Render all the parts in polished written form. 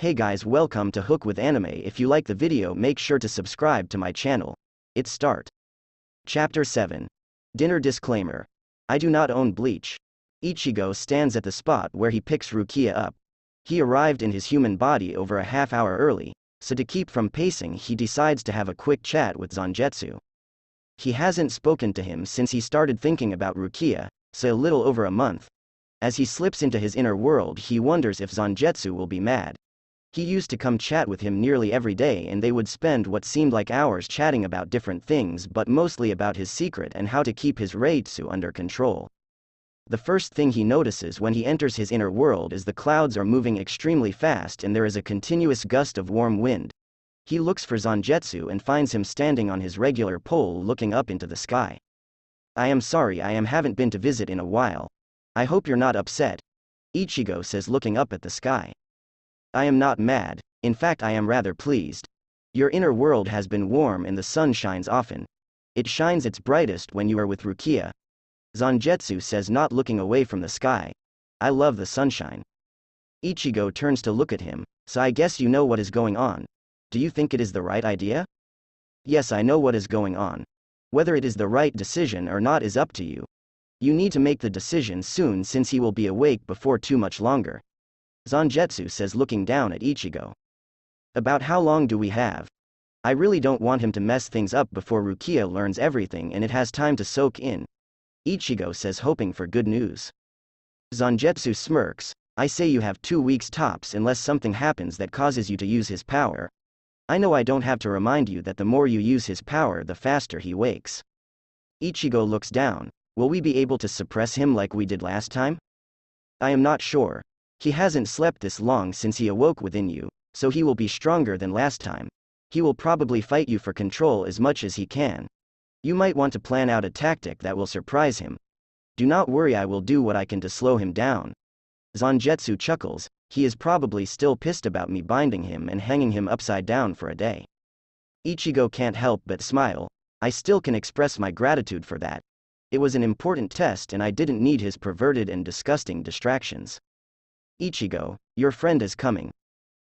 Hey guys, welcome to Hook with Anime. If you like the video, make sure to subscribe to my channel. It's start. Chapter 7. Dinner disclaimer. I do not own bleach. Ichigo stands at the spot where he picks Rukia up. He arrived in his human body over a half hour early, so to keep from pacing he decides to have a quick chat with Zangetsu. He hasn't spoken to him since he started thinking about Rukia, so a little over a month. As he slips into his inner world, he wonders if Zangetsu will be mad. He used to come chat with him nearly every day and they would spend what seemed like hours chatting about different things, but mostly about his secret and how to keep his Reitsu under control. The first thing he notices when he enters his inner world is the clouds are moving extremely fast and there is a continuous gust of warm wind. He looks for Zangetsu and finds him standing on his regular pole looking up into the sky. I am sorry, I haven't been to visit in a while. I hope you're not upset, Ichigo says looking up at the sky. I am not mad, in fact I am rather pleased. Your inner world has been warm and the sun shines often. It shines its brightest when you are with Rukia, Zangetsu says, not looking away from the sky. I love the sunshine. Ichigo turns to look at him. So I guess you know what is going on. Do you think it is the right idea? Yes, I know what is going on. Whether it is the right decision or not is up to you. You need to make the decision soon since he will be awake before too much longer, Zangetsu says looking down at Ichigo. About how long do we have? I really don't want him to mess things up before Rukia learns everything and it has time to soak in, Ichigo says, hoping for good news. Zangetsu smirks. I say you have 2 weeks tops unless something happens that causes you to use his power. I know I don't have to remind you that the more you use his power the faster he wakes. Ichigo looks down. Will we be able to suppress him like we did last time? I am not sure. He hasn't slept this long since he awoke within you, so he will be stronger than last time. He will probably fight you for control as much as he can. You might want to plan out a tactic that will surprise him. Do not worry, I will do what I can to slow him down. Zangetsu chuckles. He is probably still pissed about me binding him and hanging him upside down for a day. Ichigo can't help but smile. I still can express my gratitude for that. It was an important test and I didn't need his perverted and disgusting distractions. Ichigo, your friend is coming.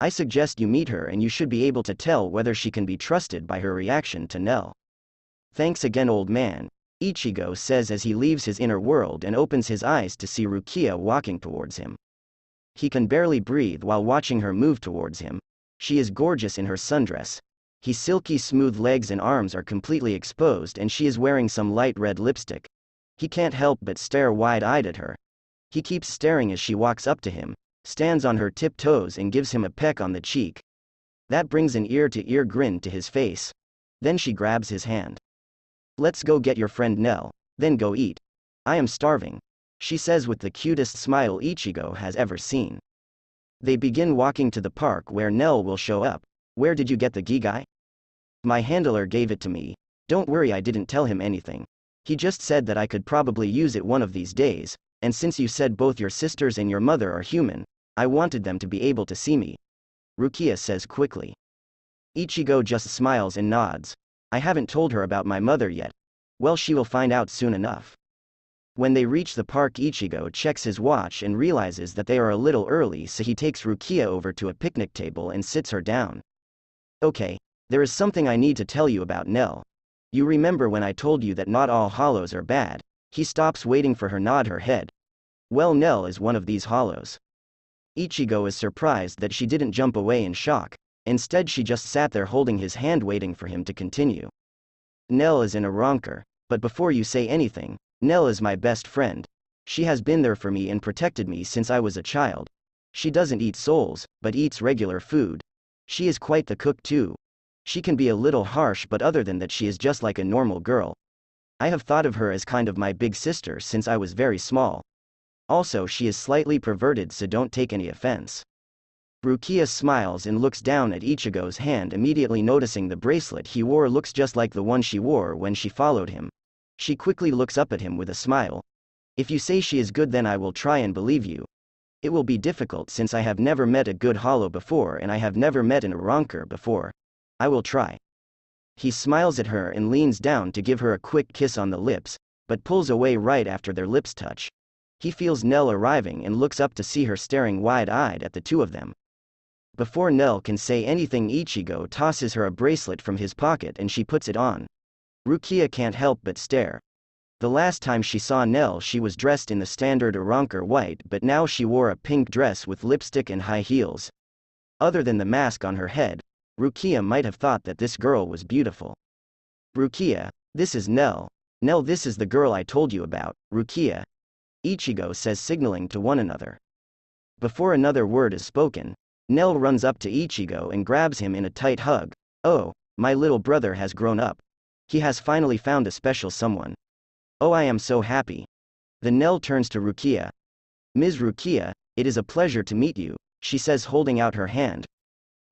I suggest you meet her and you should be able to tell whether she can be trusted by her reaction to Nell. Thanks again, old man, Ichigo says as he leaves his inner world and opens his eyes to see Rukia walking towards him. He can barely breathe while watching her move towards him. She is gorgeous in her sundress. His silky smooth legs and arms are completely exposed and she is wearing some light red lipstick. He can't help but stare wide-eyed at her. He keeps staring as she walks up to him, stands on her tiptoes and gives him a peck on the cheek. That brings an ear-to-ear grin to his face. Then she grabs his hand. Let's go get your friend Nell, then go eat. I am starving, she says with the cutest smile Ichigo has ever seen. They begin walking to the park where Nell will show up. Where did you get the gigai? My handler gave it to me. Don't worry, I didn't tell him anything. He just said that I could probably use it one of these days, and since you said both your sisters and your mother are human, I wanted them to be able to see me, Rukia says quickly. Ichigo just smiles and nods. I haven't told her about my mother yet. Well, she will find out soon enough. When they reach the park, Ichigo checks his watch and realizes that they are a little early, so he takes Rukia over to a picnic table and sits her down. Okay, there is something I need to tell you about Nell. You remember when I told you that not all hollows are bad? He stops, waiting for her nod her head. Well, Nell is one of these hollows. Ichigo is surprised that she didn't jump away in shock. Instead she just sat there holding his hand waiting for him to continue. Nell is in a rancor, but before you say anything, Nell is my best friend. She has been there for me and protected me since I was a child. She doesn't eat souls, but eats regular food. She is quite the cook too. She can be a little harsh, but other than that she is just like a normal girl. I have thought of her as kind of my big sister since I was very small. Also, she is slightly perverted, so don't take any offense. Rukia smiles and looks down at Ichigo's hand, immediately noticing the bracelet he wore looks just like the one she wore when she followed him. She quickly looks up at him with a smile. If you say she is good, then I will try and believe you. It will be difficult since I have never met a good hollow before and I have never met an rancor before. I will try. He smiles at her and leans down to give her a quick kiss on the lips, but pulls away right after their lips touch. He feels Nell arriving and looks up to see her staring wide-eyed at the two of them. Before Nell can say anything, Ichigo tosses her a bracelet from his pocket and she puts it on. Rukia can't help but stare. The last time she saw Nell she was dressed in the standard Aranker white, but now she wore a pink dress with lipstick and high heels. Other than the mask on her head, Rukia might have thought that this girl was beautiful. Rukia, this is Nell. Nell, this is the girl I told you about, Rukia. Ichigo says, signaling to one another. Before another word is spoken, Nell runs up to Ichigo and grabs him in a tight hug. Oh, my little brother has grown up. He has finally found a special someone. Oh, I am so happy. Then Nell turns to Rukia. Ms. Rukia, it is a pleasure to meet you, she says, holding out her hand.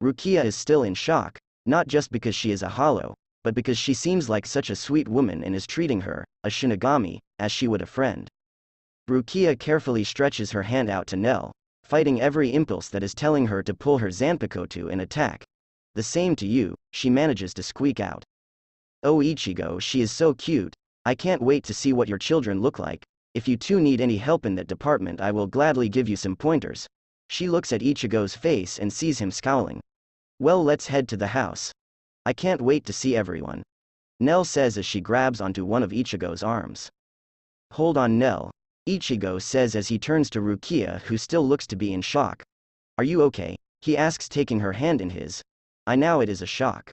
Rukia is still in shock, not just because she is a hollow, but because she seems like such a sweet woman and is treating her, a Shinigami, as she would a friend. Rukia carefully stretches her hand out to Nell, fighting every impulse that is telling her to pull her Zanpakuto and attack. The same to you, she manages to squeak out. Oh Ichigo, she is so cute. I can't wait to see what your children look like. If you two need any help in that department, I will gladly give you some pointers. She looks at Ichigo's face and sees him scowling. Well, let's head to the house. I can't wait to see everyone. Nell says as she grabs onto one of Ichigo's arms. Hold on, Nell, Ichigo says as he turns to Rukia, who still looks to be in shock. Are you okay? He asks, taking her hand in his. I know it is a shock.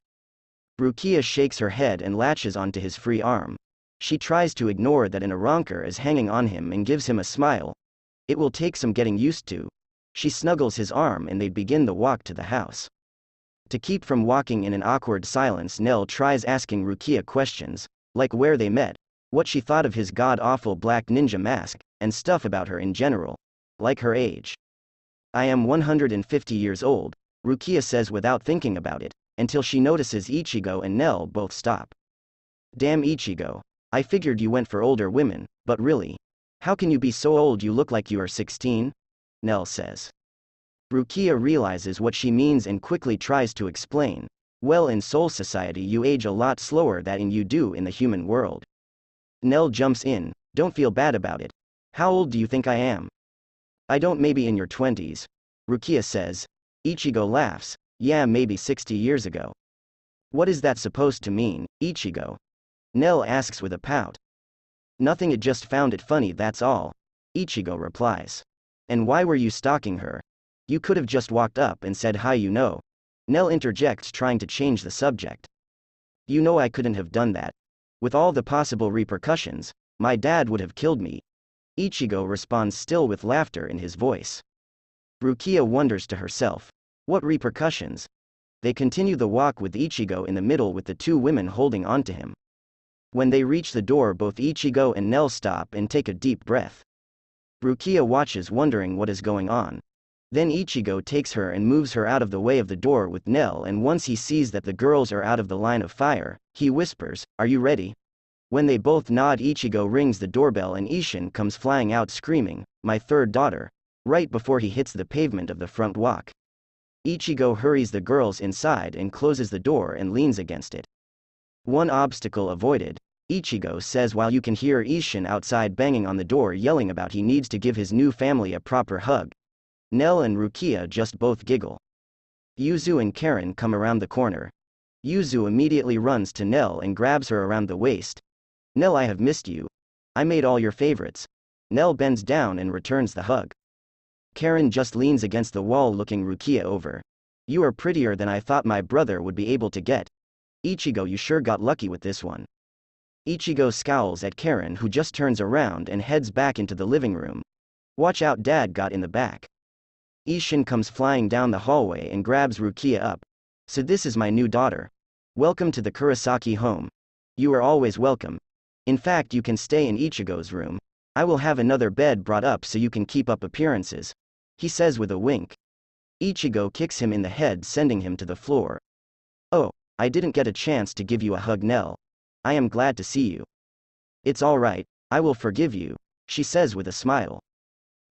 Rukia shakes her head and latches onto his free arm. She tries to ignore that an Aranker is hanging on him and gives him a smile. It will take some getting used to. She snuggles his arm and they begin the walk to the house. To keep from walking in an awkward silence, Nell tries asking Rukia questions, like where they met, what she thought of his god-awful black ninja mask, and stuff about her in general, like her age. I am 150 years old, Rukia says without thinking about it, until she notices Ichigo and Nell both stop. Damn Ichigo. I figured you went for older women, but really? How can you be so old you look like you are 16? Nell says. Rukia realizes what she means and quickly tries to explain. Well, in Soul Society you age a lot slower than you do in the human world. Nell jumps in, don't feel bad about it. How old do you think I am? I don't, maybe in your 20s. Rukia says. Ichigo laughs, yeah, maybe 60 years ago. What is that supposed to mean, Ichigo? Nell asks with a pout. Nothing, it just found it funny, that's all. Ichigo replies. And why were you stalking her? You could have just walked up and said hi, you know. Nell interjects, trying to change the subject. You know I couldn't have done that. With all the possible repercussions, my dad would have killed me. Ichigo responds, still with laughter in his voice. Rukia wonders to herself. What repercussions? They continue the walk with Ichigo in the middle with the two women holding onto him. When they reach the door, both Ichigo and Nell stop and take a deep breath. Rukia watches, wondering what is going on. Then Ichigo takes her and moves her out of the way of the door with Nell, and once he sees that the girls are out of the line of fire, he whispers, "Are you ready?" When they both nod, Ichigo rings the doorbell and Ishin comes flying out screaming, "My third daughter," right before he hits the pavement of the front walk. Ichigo hurries the girls inside and closes the door and leans against it. One obstacle avoided, Ichigo says while you can hear Ishin outside banging on the door yelling about he needs to give his new family a proper hug. Nell and Rukia just both giggle. Yuzu and Karen come around the corner. Yuzu immediately runs to Nell and grabs her around the waist. Nell, I have missed you. I made all your favorites. Nell bends down and returns the hug. Karen just leans against the wall looking Rukia over. You are prettier than I thought my brother would be able to get. Ichigo, you sure got lucky with this one. Ichigo scowls at Karen, who just turns around and heads back into the living room. Watch out, Dad got in the back. Ishin comes flying down the hallway and grabs Rukia up. So this is my new daughter. Welcome to the Kurosaki home. You are always welcome. In fact, you can stay in Ichigo's room. I will have another bed brought up so you can keep up appearances, he says with a wink. Ichigo kicks him in the head, sending him to the floor. Oh, I didn't get a chance to give you a hug, Nell. I am glad to see you. It's all right, I will forgive you, she says with a smile.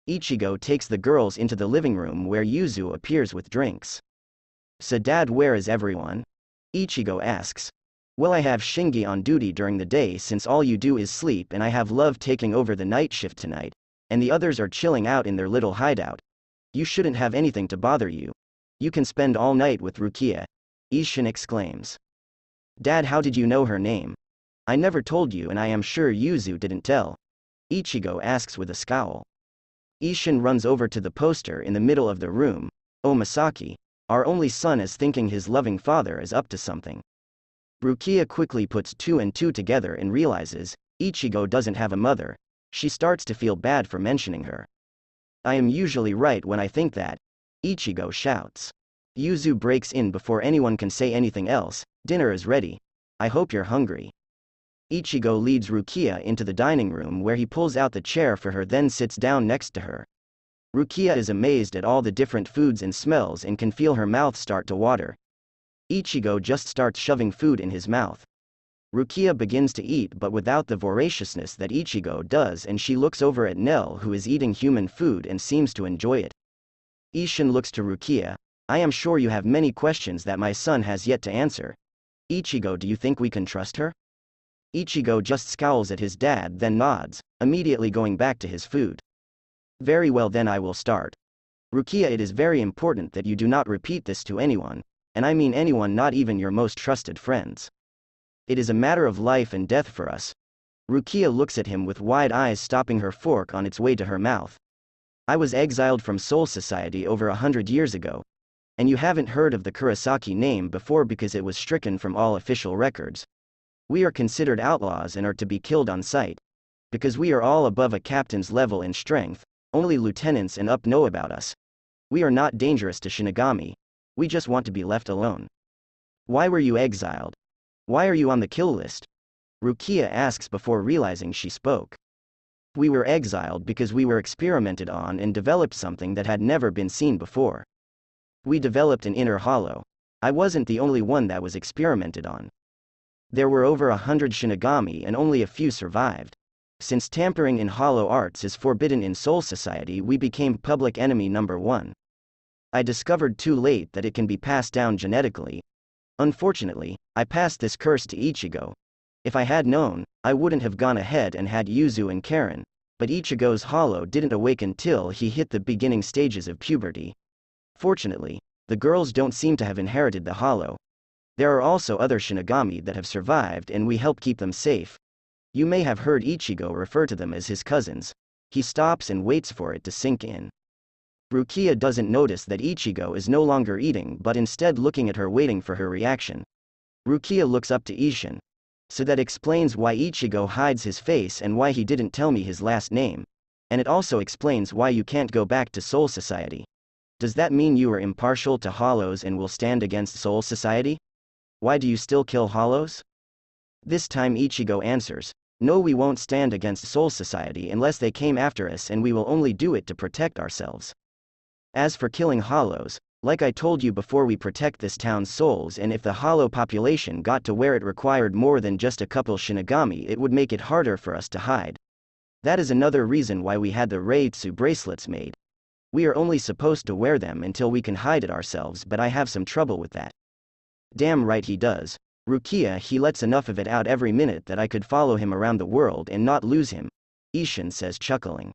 Ichigo takes the girls into the living room where Yuzu appears with drinks. So Dad, where is everyone? Ichigo asks. Well, I have Shingi on duty during the day since all you do is sleep, and I have Love taking over the night shift tonight, and the others are chilling out in their little hideout. You shouldn't have anything to bother you. You can spend all night with Rukia, Ishin exclaims. Dad, how did you know her name? I never told you and I am sure Yuzu didn't tell. Ichigo asks with a scowl. Ishin runs over to the poster in the middle of the room. Oh Masaki, our only son is thinking his loving father is up to something. Rukia quickly puts 2 and 2 together and realizes, Ichigo doesn't have a mother. She starts to feel bad for mentioning her. I am usually right when I think that. Ichigo shouts. Yuzu breaks in before anyone can say anything else. Dinner is ready. I hope you're hungry. Ichigo leads Rukia into the dining room where he pulls out the chair for her then sits down next to her. Rukia is amazed at all the different foods and smells and can feel her mouth start to water. Ichigo just starts shoving food in his mouth. Rukia begins to eat but without the voraciousness that Ichigo does, and she looks over at Nell who is eating human food and seems to enjoy it. Ishin looks to Rukia. I am sure you have many questions that my son has yet to answer. Ichigo, do you think we can trust her? Ichigo just scowls at his dad then nods, immediately going back to his food. Very well, then I will start. Rukia, it is very important that you do not repeat this to anyone, and I mean anyone, not even your most trusted friends. It is a matter of life and death for us. Rukia looks at him with wide eyes, stopping her fork on its way to her mouth. I was exiled from Soul Society over 100 years ago. And you haven't heard of the Kurosaki name before because it was stricken from all official records. We are considered outlaws and are to be killed on sight. Because we are all above a captain's level in strength, only lieutenants and up know about us. We are not dangerous to Shinigami. We just want to be left alone. Why were you exiled? Why are you on the kill list? Rukia asks before realizing she spoke. We were exiled because we were experimented on and developed something that had never been seen before. We developed an inner hollow. I wasn't the only one that was experimented on. There were over 100 Shinigami and only a few survived. Since tampering in hollow arts is forbidden in Soul Society, we became public enemy number 1. I discovered too late that it can be passed down genetically. Unfortunately, I passed this curse to Ichigo. If I had known, I wouldn't have gone ahead and had Yuzu and Karen, but Ichigo's hollow didn't awaken till he hit the beginning stages of puberty. Fortunately, the girls don't seem to have inherited the hollow. There are also other Shinigami that have survived and we help keep them safe. You may have heard Ichigo refer to them as his cousins. He stops and waits for it to sink in. Rukia doesn't notice that Ichigo is no longer eating but instead looking at her, waiting for her reaction. Rukia looks up to Ishin. So that explains why Ichigo hides his face and why he didn't tell me his last name. And it also explains why you can't go back to Soul Society. Does that mean you are impartial to hollows and will stand against Soul Society? Why do you still kill hollows? This time Ichigo answers, no, we won't stand against Soul Society unless they came after us, and we will only do it to protect ourselves. As for killing hollows, like I told you before, we protect this town's souls, and if the hollow population got to where it required more than just a couple Shinigami, it would make it harder for us to hide. That is another reason why we had the Reitsu bracelets made. We are only supposed to wear them until we can hide it ourselves, but I have some trouble with that. Damn right he does. Rukia, he lets enough of it out every minute that I could follow him around the world and not lose him, Ishin says, chuckling.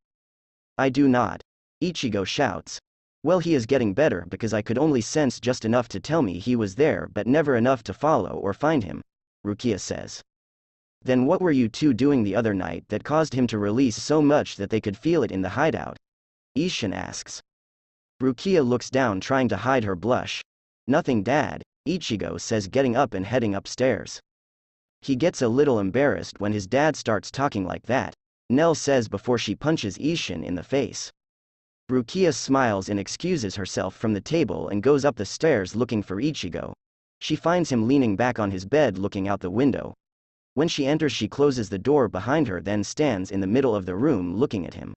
I do not. Ichigo shouts. Well, he is getting better because I could only sense just enough to tell me he was there but never enough to follow or find him, Rukia says. Then what were you two doing the other night that caused him to release so much that they could feel it in the hideout? Ishin asks. Rukia looks down, trying to hide her blush. Nothing, Dad, Ichigo says, getting up and heading upstairs. He gets a little embarrassed when his dad starts talking like that, Nell says before she punches Ishin in the face. Rukia smiles and excuses herself from the table and goes up the stairs looking for Ichigo. She finds him leaning back on his bed looking out the window. When she enters, she closes the door behind her, then stands in the middle of the room looking at him.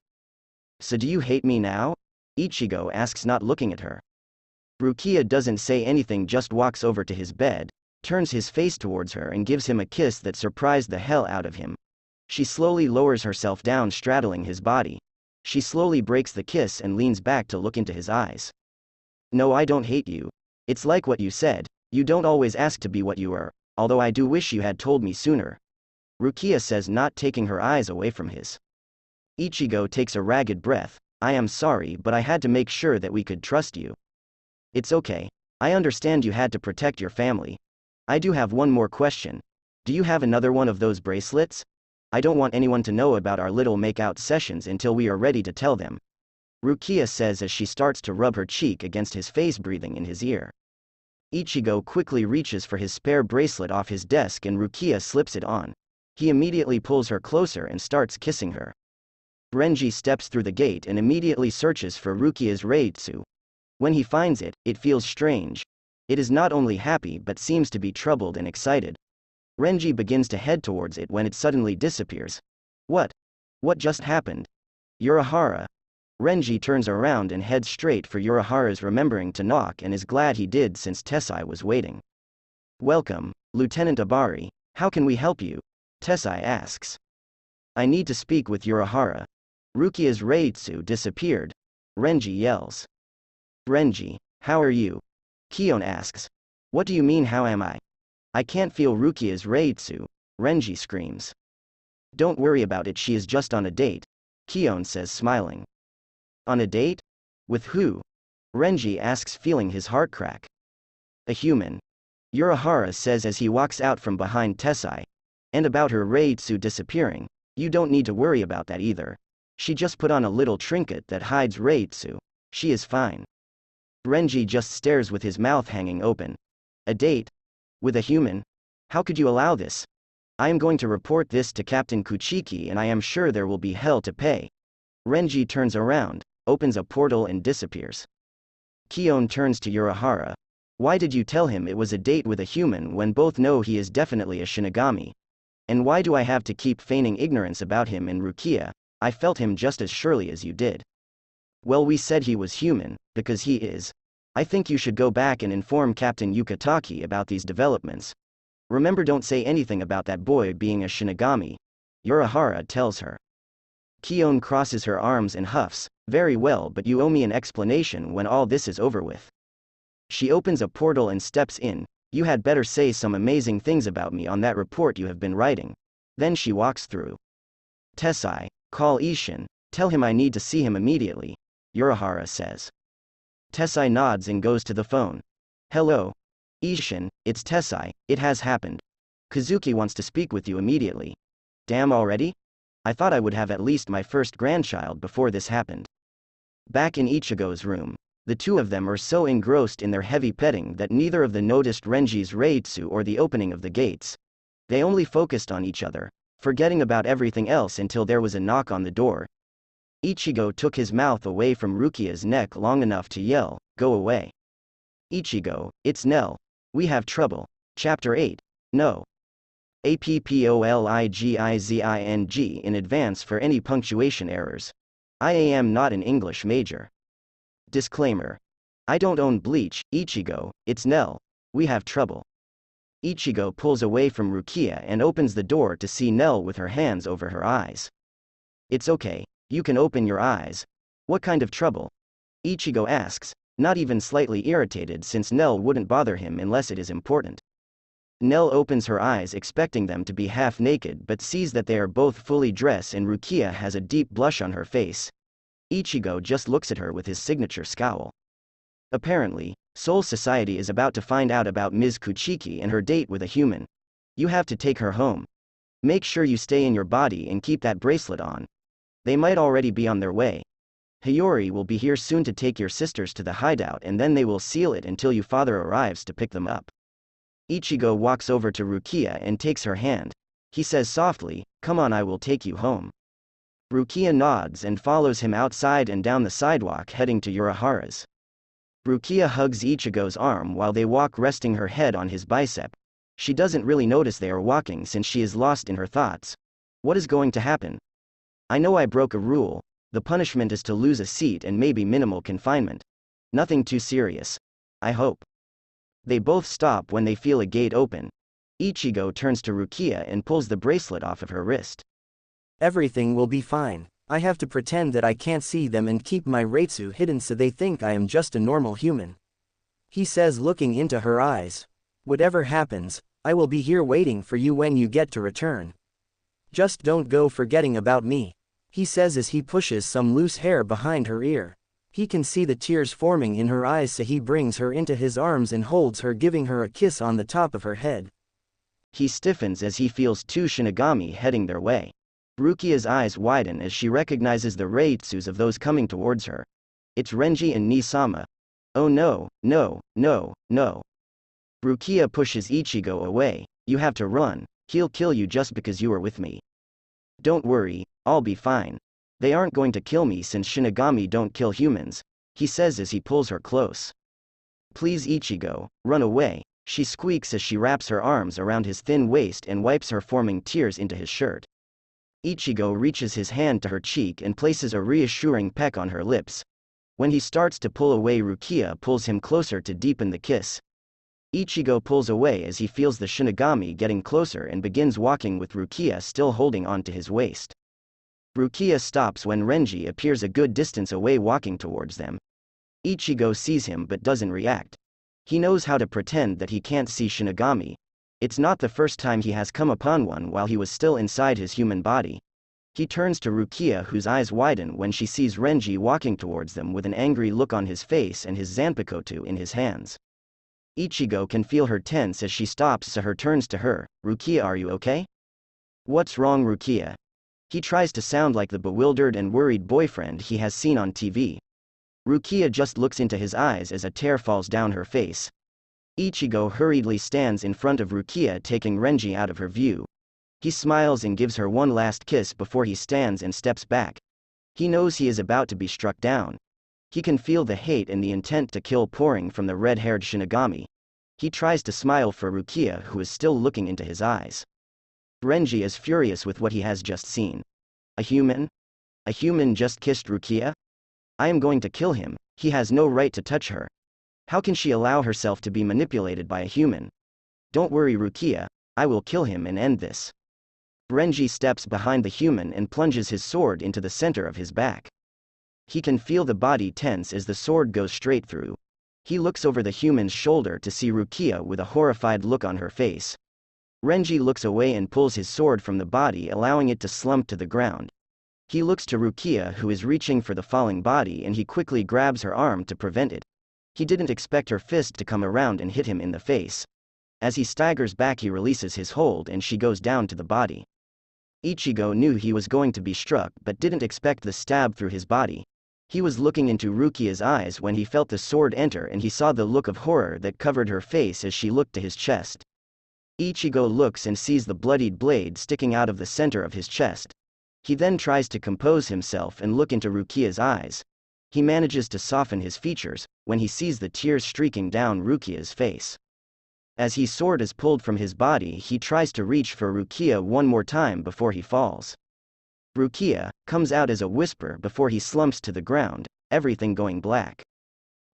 So do you hate me now? Ichigo asks, not looking at her. Rukia doesn't say anything, just walks over to his bed, turns his face towards her and gives him a kiss that surprised the hell out of him. She slowly lowers herself down, straddling his body. She slowly breaks the kiss and leans back to look into his eyes. No, I don't hate you. It's like what you said, you don't always ask to be what you are, although I do wish you had told me sooner. Rukia says, not taking her eyes away from his. Ichigo takes a ragged breath. I am sorry, but I had to make sure that we could trust you. It's okay. I understand you had to protect your family. I do have one more question. Do you have another one of those bracelets? I don't want anyone to know about our little make-out sessions until we are ready to tell them. Rukia says as she starts to rub her cheek against his face, breathing in his ear. Ichigo quickly reaches for his spare bracelet off his desk and Rukia slips it on. He immediately pulls her closer and starts kissing her. Renji steps through the gate and immediately searches for Rukia's reitsu. When he finds it, it feels strange. It is not only happy but seems to be troubled and excited. Renji begins to head towards it when it suddenly disappears. What? What just happened? Urahara. Renji turns around and heads straight for Urahara's, remembering to knock, and is glad he did since Tessai was waiting. Welcome, Lieutenant Abari. How can we help you? Tessai asks. I need to speak with Urahara. Rukia's reitsu disappeared. Renji yells. Renji, how are you? Kion asks. What do you mean, how am I? I can't feel Rukia's reitsu, Renji screams. Don't worry about it, she is just on a date, Kion says, smiling. On a date? With who? Renji asks, feeling his heart crack. A human. Urahara says as he walks out from behind Tessai. And about her reitsu disappearing, you don't need to worry about that either. She just put on a little trinket that hides reitsu. She is fine. Renji just stares with his mouth hanging open. A date? With a human? How could you allow this? I am going to report this to Captain Kuchiki and I am sure there will be hell to pay. Renji turns around, opens a portal and disappears. Kion turns to Urahara. Why did you tell him it was a date with a human when both know he is definitely a Shinigami? And why do I have to keep feigning ignorance about him and Rukia? I felt him just as surely as you did. Well, we said he was human, because he is. I think you should go back and inform Captain Yukataki about these developments. Remember, don't say anything about that boy being a Shinigami. Urahara tells her. Kion crosses her arms and huffs. Very well, but you owe me an explanation when all this is over with. She opens a portal and steps in. You had better say some amazing things about me on that report you have been writing. Then she walks through. Tessai, call Ishin. Tell him I need to see him immediately, Urahara says. Tessai nods and goes to the phone. Hello. Ishin, it's Tessai, it has happened. Kazuki wants to speak with you immediately. Damn, already? I thought I would have at least my first grandchild before this happened. Back in Ichigo's room, the two of them are so engrossed in their heavy petting that neither of them noticed Renji's reitsu or the opening of the gates. They only focused on each other, forgetting about everything else until there was a knock on the door. Ichigo took his mouth away from Rukia's neck long enough to yell, "Go away." Ichigo, it's Nell. We have trouble. Chapter 8. No. APPOLIGIZING in advance for any punctuation errors. I am not an English major. Disclaimer. I don't own Bleach, Ichigo, it's Nell. We have trouble. Ichigo pulls away from Rukia and opens the door to see Nell with her hands over her eyes. It's okay, you can open your eyes. What kind of trouble? Ichigo asks, not even slightly irritated since Nell wouldn't bother him unless it is important. Nell opens her eyes expecting them to be half naked but sees that they are both fully dressed and Rukia has a deep blush on her face. Ichigo just looks at her with his signature scowl. Apparently, Soul Society is about to find out about Ms. Kuchiki and her date with a human. You have to take her home. Make sure you stay in your body and keep that bracelet on. They might already be on their way. Hiyori will be here soon to take your sisters to the hideout and then they will seal it until your father arrives to pick them up. Ichigo walks over to Rukia and takes her hand. He says softly, "Come on, I will take you home." Rukia nods and follows him outside and down the sidewalk heading to Urahara's. Rukia hugs Ichigo's arm while they walk, resting her head on his bicep. She doesn't really notice they are walking since she is lost in her thoughts. What is going to happen? I know I broke a rule. The punishment is to lose a seat and maybe minimal confinement. Nothing too serious. I hope. They both stop when they feel a gate open. Ichigo turns to Rukia and pulls the bracelet off of her wrist. Everything will be fine. I have to pretend that I can't see them and keep my reitsu hidden so they think I am just a normal human. He says, looking into her eyes. Whatever happens, I will be here waiting for you when you get to return. Just don't go forgetting about me. He says as he pushes some loose hair behind her ear. He can see the tears forming in her eyes, so he brings her into his arms and holds her, giving her a kiss on the top of her head. He stiffens as he feels two Shinigami heading their way. Rukia's eyes widen as she recognizes the Reitsus of those coming towards her. It's Renji and Ni-sama. Oh no, no, no, no. Rukia pushes Ichigo away. You have to run. He'll kill you just because you are with me. Don't worry, I'll be fine. They aren't going to kill me since Shinigami don't kill humans, he says as he pulls her close. Please Ichigo, run away, she squeaks as she wraps her arms around his thin waist and wipes her forming tears into his shirt. Ichigo reaches his hand to her cheek and places a reassuring peck on her lips. When he starts to pull away, Rukia pulls him closer to deepen the kiss. Ichigo pulls away as he feels the Shinigami getting closer and begins walking with Rukia still holding on to his waist. Rukia stops when Renji appears a good distance away walking towards them. Ichigo sees him but doesn't react. He knows how to pretend that he can't see Shinigami. It's not the first time he has come upon one while he was still inside his human body. He turns to Rukia, whose eyes widen when she sees Renji walking towards them with an angry look on his face and his Zanpakuto in his hands. Ichigo can feel her tense as she stops, so her turns to her. Rukia, are you okay? What's wrong, Rukia? He tries to sound like the bewildered and worried boyfriend he has seen on TV. Rukia just looks into his eyes as a tear falls down her face. Ichigo hurriedly stands in front of Rukia, taking Renji out of her view. He smiles and gives her one last kiss before he stands and steps back. He knows he is about to be struck down. He can feel the hate and the intent to kill pouring from the red-haired Shinigami. He tries to smile for Rukia, who is still looking into his eyes. Renji is furious with what he has just seen. A human? A human just kissed Rukia? I am going to kill him. He has no right to touch her. How can she allow herself to be manipulated by a human? Don't worry, Rukia, I will kill him and end this. Renji steps behind the human and plunges his sword into the center of his back. He can feel the body tense as the sword goes straight through. He looks over the human's shoulder to see Rukia with a horrified look on her face. Renji looks away and pulls his sword from the body, allowing it to slump to the ground. He looks to Rukia, who is reaching for the falling body, and he quickly grabs her arm to prevent it. He didn't expect her fist to come around and hit him in the face. As he staggers back, he releases his hold and she goes down to the body. Ichigo knew he was going to be struck but didn't expect the stab through his body. He was looking into Rukia's eyes when he felt the sword enter, and he saw the look of horror that covered her face as she looked to his chest. Ichigo looks and sees the bloodied blade sticking out of the center of his chest. He then tries to compose himself and look into Rukia's eyes. He manages to soften his features when he sees the tears streaking down Rukia's face. As his sword is pulled from his body, he tries to reach for Rukia one more time before he falls. Rukia comes out as a whisper before he slumps to the ground, everything going black.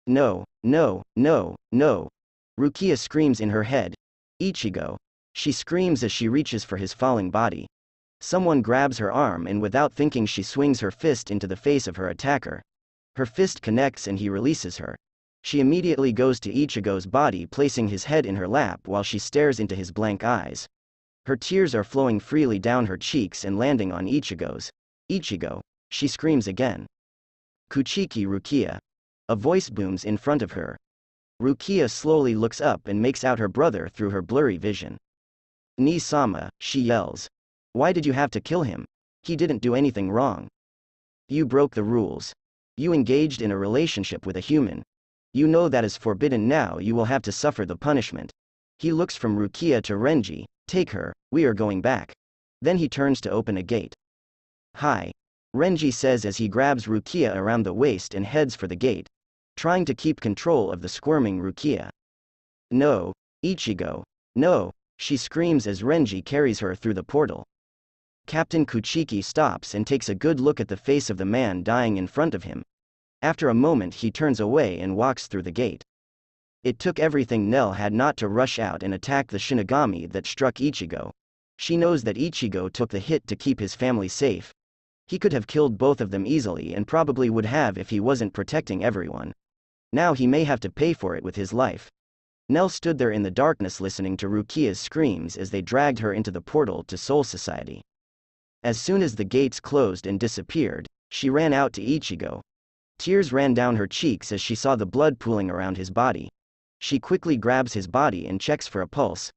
No, no, no, no. Rukia screams in her head. Ichigo. She screams as she reaches for his falling body. Someone grabs her arm and without thinking she swings her fist into the face of her attacker. Her fist connects and he releases her. She immediately goes to Ichigo's body, placing his head in her lap while she stares into his blank eyes. Her tears are flowing freely down her cheeks and landing on Ichigo's. Ichigo. She screams again. Kuchiki, Rukia. A voice booms in front of her. Rukia slowly looks up and makes out her brother through her blurry vision. Ni-sama, she yells. Why did you have to kill him? He didn't do anything wrong. You broke the rules. You engaged in a relationship with a human. You know that is forbidden. Now you will have to suffer the punishment. He looks from Rukia to Renji. Take her, we are going back. Then he turns to open a gate. Hi. Renji says as he grabs Rukia around the waist and heads for the gate, trying to keep control of the squirming Rukia. No, Ichigo. No, she screams as Renji carries her through the portal. Captain Kuchiki stops and takes a good look at the face of the man dying in front of him. After a moment he turns away and walks through the gate. It took everything Nell had not to rush out and attack the Shinigami that struck Ichigo. She knows that Ichigo took the hit to keep his family safe. He could have killed both of them easily and probably would have if he wasn't protecting everyone. Now he may have to pay for it with his life. Nell stood there in the darkness listening to Rukia's screams as they dragged her into the portal to Soul Society. As soon as the gates closed and disappeared, she ran out to Ichigo. Tears ran down her cheeks as she saw the blood pooling around his body. She quickly grabs his body and checks for a pulse.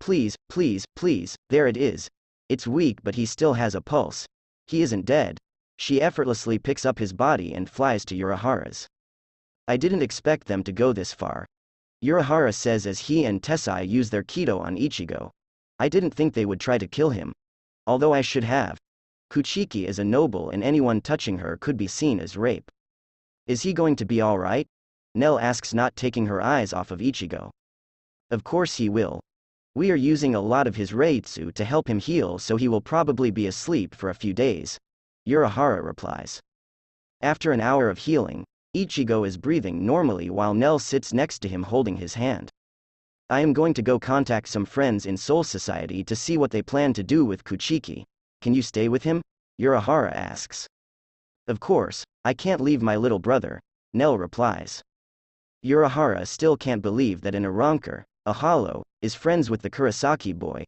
Please, please, please, there it is. It's weak but he still has a pulse. He isn't dead. She effortlessly picks up his body and flies to Urahara's. I didn't expect them to go this far. Urahara says as he and Tessai use their Kido on Ichigo. I didn't think they would try to kill him. Although I should have. Kuchiki is a noble and anyone touching her could be seen as rape. Is he going to be alright? Nell asks, not taking her eyes off of Ichigo. Of course he will. We are using a lot of his Reitsu to help him heal, so he will probably be asleep for a few days. Urahara replies. After an hour of healing, Ichigo is breathing normally while Nell sits next to him holding his hand. I am going to go contact some friends in Soul Society to see what they plan to do with Kuchiki. Can you stay with him? Urahara asks. Of course, I can't leave my little brother, Nell replies. Urahara still can't believe that an Aranker, a hollow, is friends with the Kurosaki boy.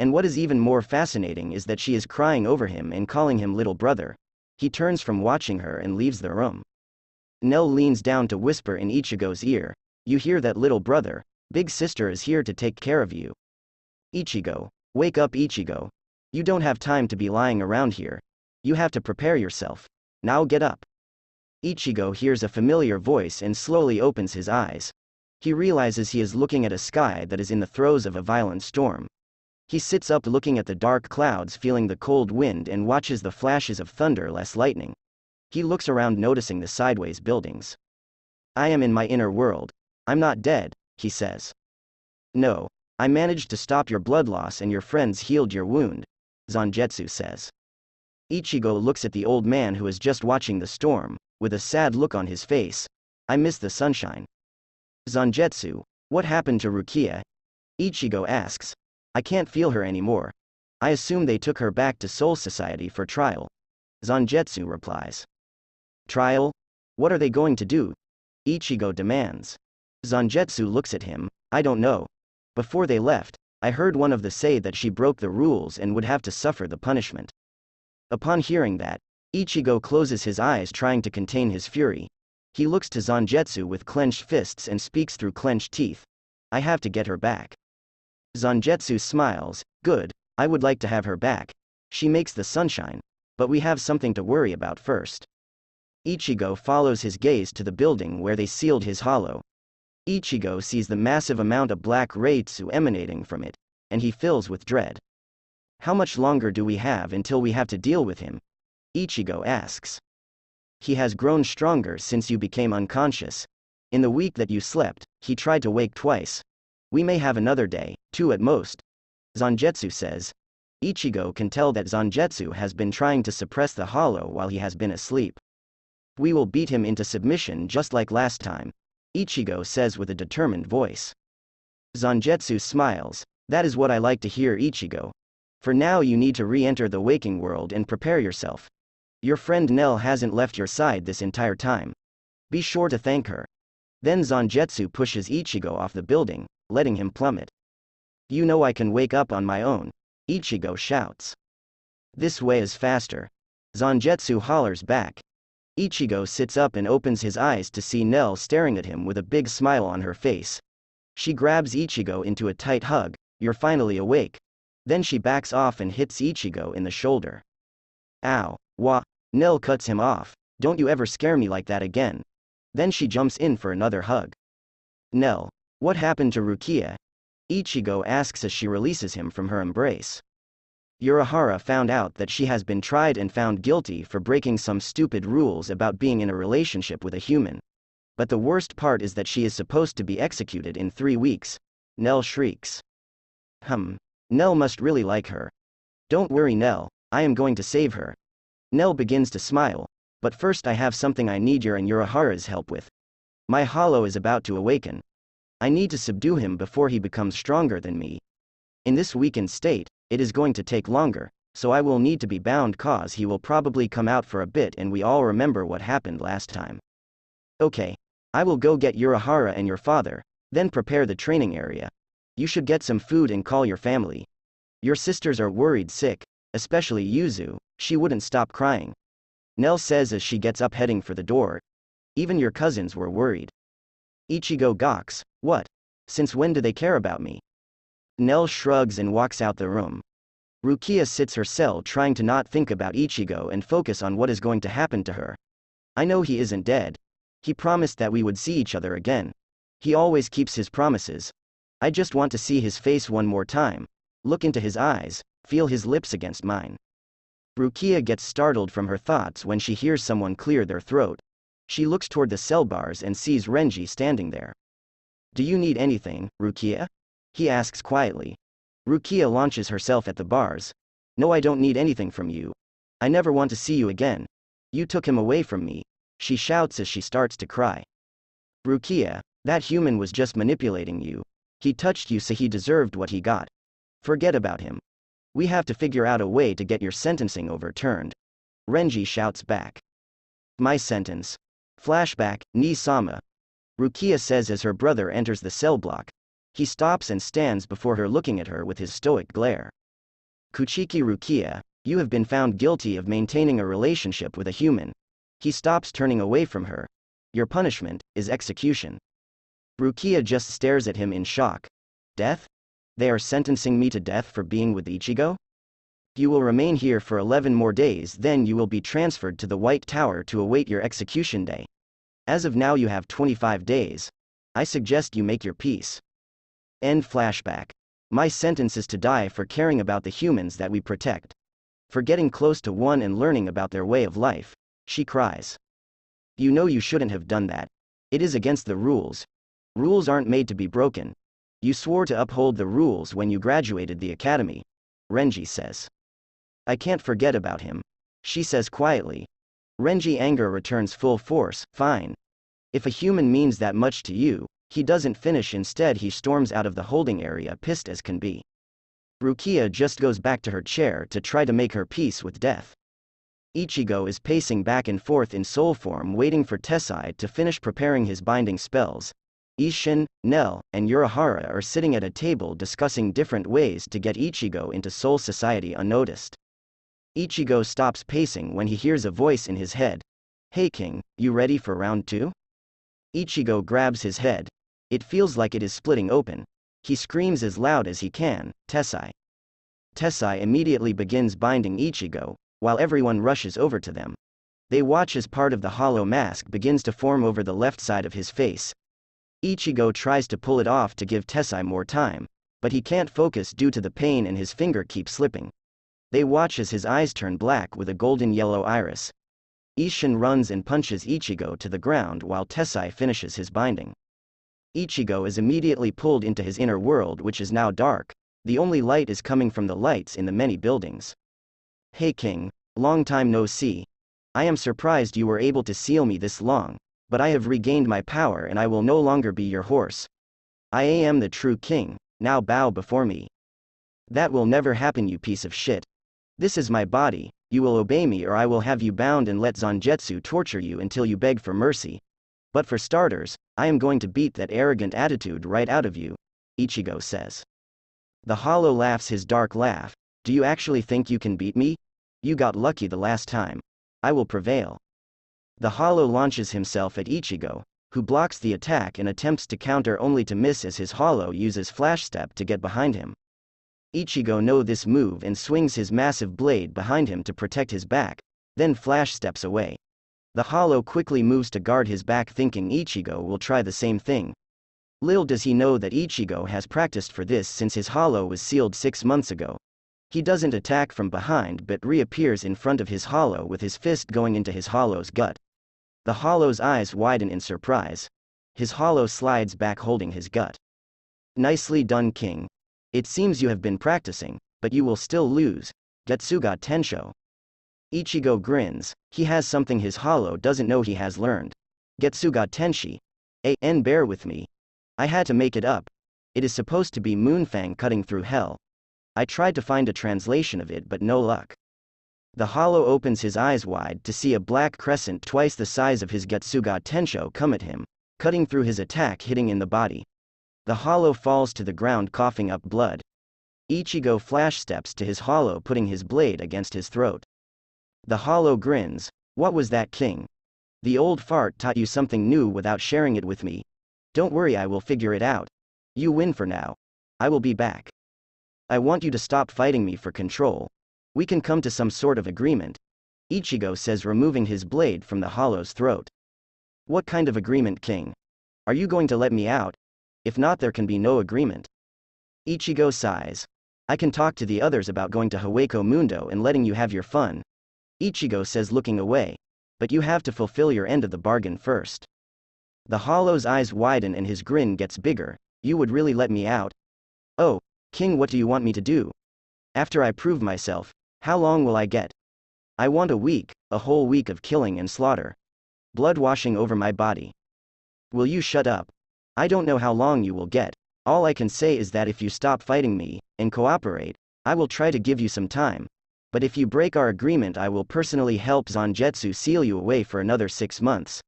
And what is even more fascinating is that she is crying over him and calling him little brother. He turns from watching her and leaves the room. Nell leans down to whisper in Ichigo's ear, you hear that, little brother? Big sister is here to take care of you. Ichigo, wake up, Ichigo. You don't have time to be lying around here. You have to prepare yourself. Now get up. Ichigo hears a familiar voice and slowly opens his eyes. He realizes he is looking at a sky that is in the throes of a violent storm. He sits up looking at the dark clouds, feeling the cold wind, and watches the flashes of thunder less lightning. He looks around, noticing the sideways buildings. I am in my inner world. I'm not dead, he says. No. I managed to stop your blood loss and your friends healed your wound, Zangetsu says. Ichigo looks at the old man who is just watching the storm, with a sad look on his face. I miss the sunshine. Zangetsu, what happened to Rukia? Ichigo asks. I can't feel her anymore. I assume they took her back to Soul Society for trial. Zangetsu replies. Trial? What are they going to do? Ichigo demands. Zangetsu looks at him. I don't know. Before they left, I heard one of them say that she broke the rules and would have to suffer the punishment. Upon hearing that, Ichigo closes his eyes, trying to contain his fury. He looks to Zangetsu with clenched fists and speaks through clenched teeth. I have to get her back. Zangetsu smiles. Good, I would like to have her back. She makes the sunshine. But we have something to worry about first. Ichigo follows his gaze to the building where they sealed his hollow. Ichigo sees the massive amount of black Reitsu emanating from it, and he fills with dread. How much longer do we have until we have to deal with him? Ichigo asks. He has grown stronger since you became unconscious. In the week that you slept, he tried to wake twice. We may have another day, 2 at most. Zangetsu says. Ichigo can tell that Zangetsu has been trying to suppress the hollow while he has been asleep. We will beat him into submission just like last time, Ichigo says with a determined voice. Zangetsu smiles. That is what I like to hear, Ichigo. For now you need to re-enter the waking world and prepare yourself. Your friend Nell hasn't left your side this entire time. Be sure to thank her. Then Zangetsu pushes Ichigo off the building, letting him plummet. You know I can wake up on my own, Ichigo shouts. This way is faster. Zangetsu hollers back. Ichigo sits up and opens his eyes to see Nell staring at him with a big smile on her face. She grabs Ichigo into a tight hug. You're finally awake. Then she backs off and hits Ichigo in the shoulder. Ow. Wah. Nell cuts him off. Don't you ever scare me like that again. Then she jumps in for another hug. Nell. What happened to Rukia? Ichigo asks as she releases him from her embrace. Urahara found out that she has been tried and found guilty for breaking some stupid rules about being in a relationship with a human. But the worst part is that she is supposed to be executed in 3 weeks. Nell shrieks. Nell must really like her. Don't worry, Nell, I am going to save her. Nell begins to smile. But first I have something I need your and Urahara's help with. My hollow is about to awaken. I need to subdue him before he becomes stronger than me. In this weakened state, it is going to take longer, so I will need to be bound cause he will probably come out for a bit and we all remember what happened last time. Okay. I will go get Urahara and your father, then prepare the training area. You should get some food and call your family. Your sisters are worried sick, especially Yuzu, she wouldn't stop crying. Nell says as she gets up heading for the door. Even your cousins were worried. Ichigo gawks. What? Since when do they care about me? Nell shrugs and walks out the room. Rukia sits her cell trying to not think about Ichigo and focus on what is going to happen to her. I know he isn't dead. He promised that we would see each other again. He always keeps his promises. I just want to see his face one more time, look into his eyes, feel his lips against mine. Rukia gets startled from her thoughts when she hears someone clear their throat. She looks toward the cell bars and sees Renji standing there. Do you need anything, Rukia? He asks quietly. Rukia launches herself at the bars. No, I don't need anything from you. I never want to see you again. You took him away from me, she shouts as she starts to cry. Rukia, that human was just manipulating you. He touched you so he deserved what he got. Forget about him. We have to figure out a way to get your sentencing overturned. Renji shouts back. My sentence. Flashback, Ni-sama. Rukia says as her brother enters the cell block. He stops and stands before her looking at her with his stoic glare. Kuchiki Rukia, you have been found guilty of maintaining a relationship with a human. He stops turning away from her. Your punishment is execution. Rukia just stares at him in shock. Death? They are sentencing me to death for being with Ichigo? You will remain here for 11 more days, then you will be transferred to the White Tower to await your execution day. As of now you have 25 days. I suggest you make your peace. End flashback. My sentence is to die for caring about the humans that we protect. For getting close to one and learning about their way of life, she cries. You know you shouldn't have done that. It is against the rules. Rules aren't made to be broken. You swore to uphold the rules when you graduated the academy. Renji says. I can't forget about him. She says quietly. Renji anger returns full force. Fine. If a human means that much to you, he doesn't finish, instead he storms out of the holding area pissed as can be. Rukia just goes back to her chair to try to make her peace with death. Ichigo is pacing back and forth in soul form waiting for Tessai to finish preparing his binding spells. Isshin, Nell, and Urahara are sitting at a table discussing different ways to get Ichigo into Soul Society unnoticed. Ichigo stops pacing when he hears a voice in his head. Hey King, you ready for round 2? Ichigo grabs his head. It feels like it is splitting open. He screams as loud as he can, Tessai. Tessai immediately begins binding Ichigo, while everyone rushes over to them. They watch as part of the hollow mask begins to form over the left side of his face. Ichigo tries to pull it off to give Tessai more time, but he can't focus due to the pain and his finger keeps slipping. They watch as his eyes turn black with a golden yellow iris. Isshin runs and punches Ichigo to the ground while Tessai finishes his binding. Ichigo is immediately pulled into his inner world, which is now dark. The only light is coming from the lights in the many buildings. Hey King, long time no see. I am surprised you were able to seal me this long, but I have regained my power and I will no longer be your horse. I am the true king, now bow before me. That will never happen, you piece of shit. This is my body, you will obey me or I will have you bound and let Zangetsu torture you until you beg for mercy. But for starters, I am going to beat that arrogant attitude right out of you, Ichigo says. The Hollow laughs his dark laugh. Do you actually think you can beat me? You got lucky the last time. I will prevail. The Hollow launches himself at Ichigo, who blocks the attack and attempts to counter only to miss as his Hollow uses Flash Step to get behind him. Ichigo knows this move and swings his massive blade behind him to protect his back, then Flash Steps away. The Hollow quickly moves to guard his back, thinking Ichigo will try the same thing. Little does he know that Ichigo has practiced for this since his Hollow was sealed 6 months ago. He doesn't attack from behind but reappears in front of his Hollow with his fist going into his Hollow's gut. The Hollow's eyes widen in surprise. His Hollow slides back holding his gut. Nicely done, King. It seems you have been practicing, but you will still lose. Getsuga Tensho. Ichigo grins. He has something his Hollow doesn't know he has learned. Getsuga Tenshi. Bear with me. I had to make it up. It is supposed to be Moonfang cutting through hell. I tried to find a translation of it but no luck. The Hollow opens his eyes wide to see a black crescent twice the size of his Getsuga Tensho come at him, cutting through his attack, hitting in the body. The Hollow falls to the ground coughing up blood. Ichigo flash steps to his Hollow, putting his blade against his throat. The Hollow grins. What was that, King? The old fart taught you something new without sharing it with me. Don't worry, I will figure it out. You win for now. I will be back. I want you to stop fighting me for control. We can come to some sort of agreement. Ichigo says, removing his blade from the hollow's throat. What kind of agreement, King? Are you going to let me out? If not, there can be no agreement. Ichigo sighs. I can talk to the others about going to Hueco Mundo and letting you have your fun. Ichigo says, looking away. But you have to fulfill your end of the bargain first. The hollow's eyes widen and his grin gets bigger. You would really let me out? Oh, King, what do you want me to do? After I prove myself, how long will I get? I want a week, a whole week of killing and slaughter. Blood washing over my body. Will you shut up? I don't know how long you will get. All I can say is that if you stop fighting me, and cooperate, I will try to give you some time. But if you break our agreement, I will personally help Zangetsu seal you away for another 6 months.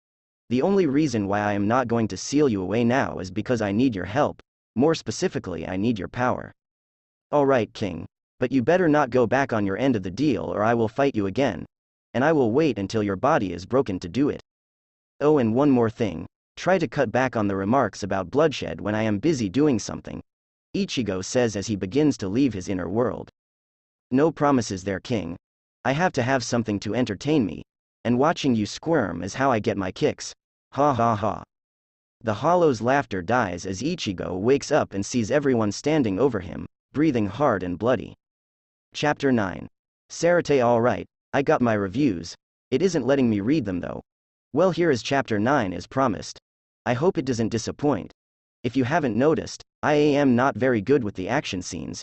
The only reason why I am not going to seal you away now is because I need your help. More specifically, I need your power. Alright, King. But you better not go back on your end of the deal or I will fight you again. And I will wait until your body is broken to do it. Oh, and one more thing. Try to cut back on the remarks about bloodshed when I am busy doing something. Ichigo says as he begins to leave his inner world. No promises there, King. I have to have something to entertain me. And watching you squirm is how I get my kicks. Ha ha ha. The hollow's laughter dies as Ichigo wakes up and sees everyone standing over him, breathing hard and bloody. Chapter 9. Sarate, alright, I got my reviews. It isn't letting me read them though. Well, here is Chapter 9 as promised. I hope it doesn't disappoint. If you haven't noticed, I am not very good with the action scenes.